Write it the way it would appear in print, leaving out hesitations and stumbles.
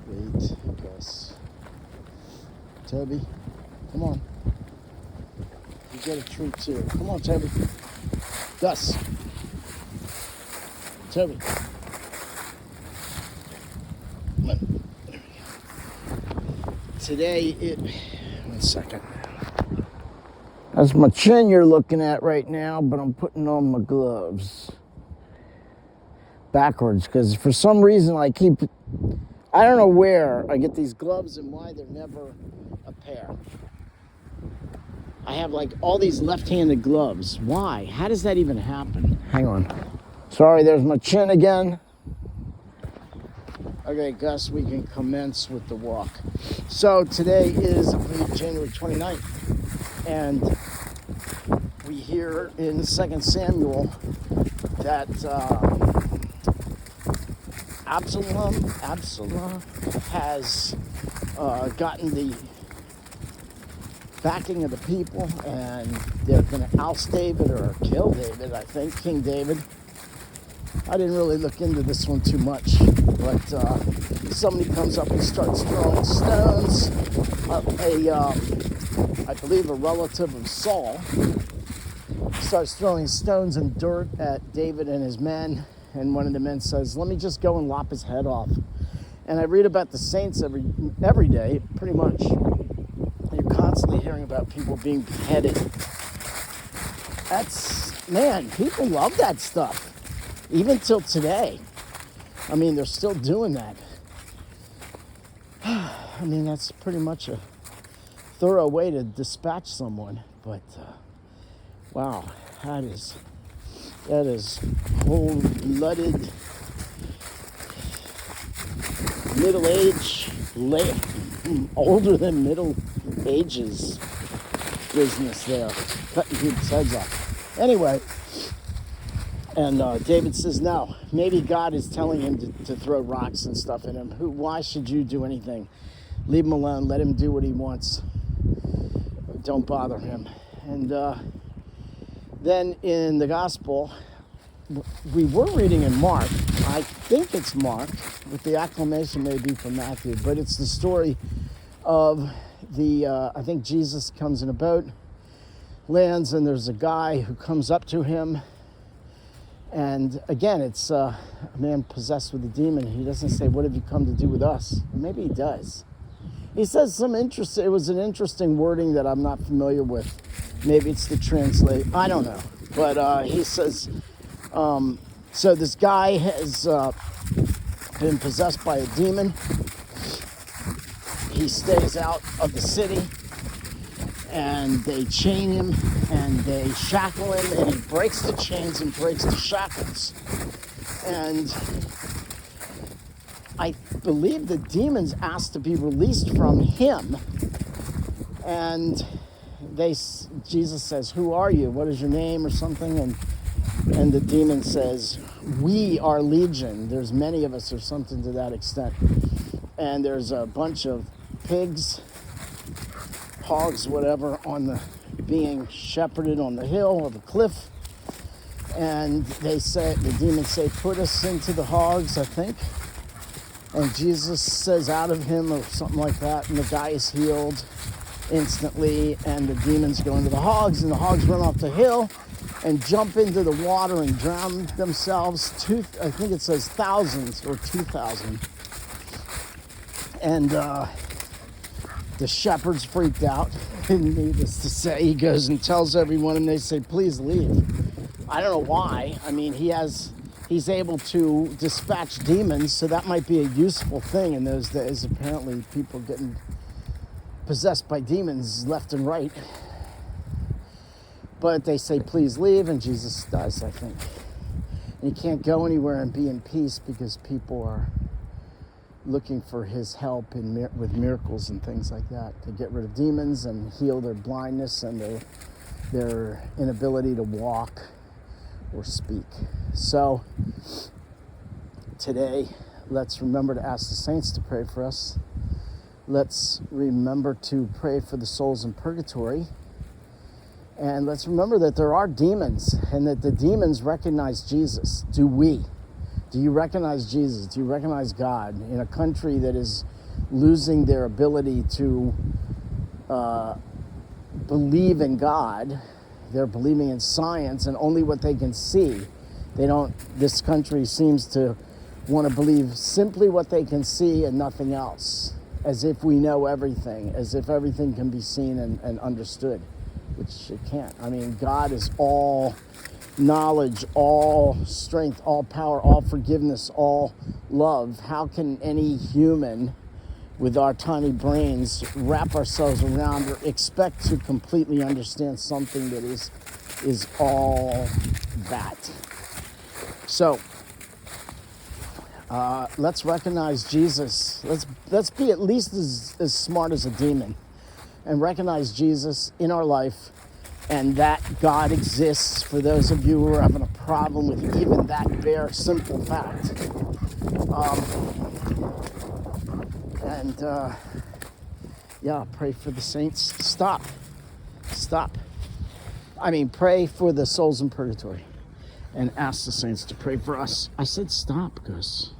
Wait, Gus. Toby, come on. You get a treat too. Come on, Toby. Gus. Toby. Come on. There we go. Today, one second. That's my chin you're looking at right now, but I'm putting on my gloves backwards because for some reason I don't know where I get these gloves and why they're never a pair. I have like all these left-handed gloves. Why? How does that even happen? Hang on. Sorry, there's my chin again. Okay, Gus, we can commence with the walk. So today is, I believe, January 29th, and we hear in 2 Samuel that Absalom has gotten the backing of the people, and they're going to oust David or kill David, I think, King David. I didn't really look into this one too much, but somebody comes up and starts throwing stones. I believe a relative of Saul starts throwing stones and dirt at David and his men, and one of the men says, "Let me just go and lop his head off." And I read about the saints every day, pretty much. You're constantly hearing about people being beheaded. Man, people love that stuff. Even till today. I mean, they're still doing that. I mean, that's pretty much a thorough way to dispatch someone. But, wow, that is cold-blooded, middle-age, older than middle ages business there, cutting people's heads off. Anyway, and David says, no, maybe God is telling him to throw rocks and stuff at him. Why should you do anything? Leave him alone. Let him do what he wants. Don't bother him. And then in the gospel, we were reading in Mark. I think it's Mark, with the acclamation maybe from Matthew, but it's the story of I think Jesus comes in a boat, lands, and there's a guy who comes up to him. And again, it's a man possessed with a demon. He doesn't say, "What have you come to do with us?" Maybe he does. He says it was an interesting wording that I'm not familiar with. Maybe it's the translate. I don't know. But he says, so this guy has been possessed by a demon. He stays out of the city, and they chain him and they shackle him, and he breaks the chains and breaks the shackles. And I believe the demons asked to be released from him, and Jesus says, "Who are you? What is your name?" or something, and the demon says, "We are legion. There's many of us," or something to that extent. And there's a bunch of pigs, hogs, whatever, being shepherded on the hill or the cliff. And the demons say, "Put us into the hogs," I think. And Jesus says, "Out of him," or something like that. And the guy is healed instantly. And the demons go into the hogs, and the hogs run off the hill and jump into the water and drown themselves. I think it says thousands or 2,000. And the shepherd's freaked out. And needless to say, he goes and tells everyone, and they say, "Please leave." I don't know why. I mean, he's able to dispatch demons, so that might be a useful thing in those days. Apparently, people getting possessed by demons left and right. But they say, "Please leave," and Jesus does, I think. And he can't go anywhere and be in peace because people are looking for his help with miracles and things like that to get rid of demons and heal their blindness and their inability to walk or speak. So today, let's remember to ask the saints to pray for us. Let's remember to pray for the souls in purgatory. And let's remember that there are demons and that the demons recognize Jesus. Do we? Do you recognize Jesus? Do you recognize God in a country that is losing their ability to believe in God? They're believing in science and only what they can see. This country seems to want to believe simply what they can see and nothing else, as if we know everything, as if everything can be seen and understood, which it can't. I mean, God is all knowledge, all strength, all power, all forgiveness, all love. How can any human with our tiny brains wrap ourselves around or expect to completely understand something that is all that? So let's recognize Jesus. Let's be at least as smart as a demon and recognize Jesus in our life, and that God exists for those of you who are having a problem with even that bare, simple fact. Pray for the saints. Stop. I mean, pray for the souls in purgatory and ask the saints to pray for us. I said stop, Gus.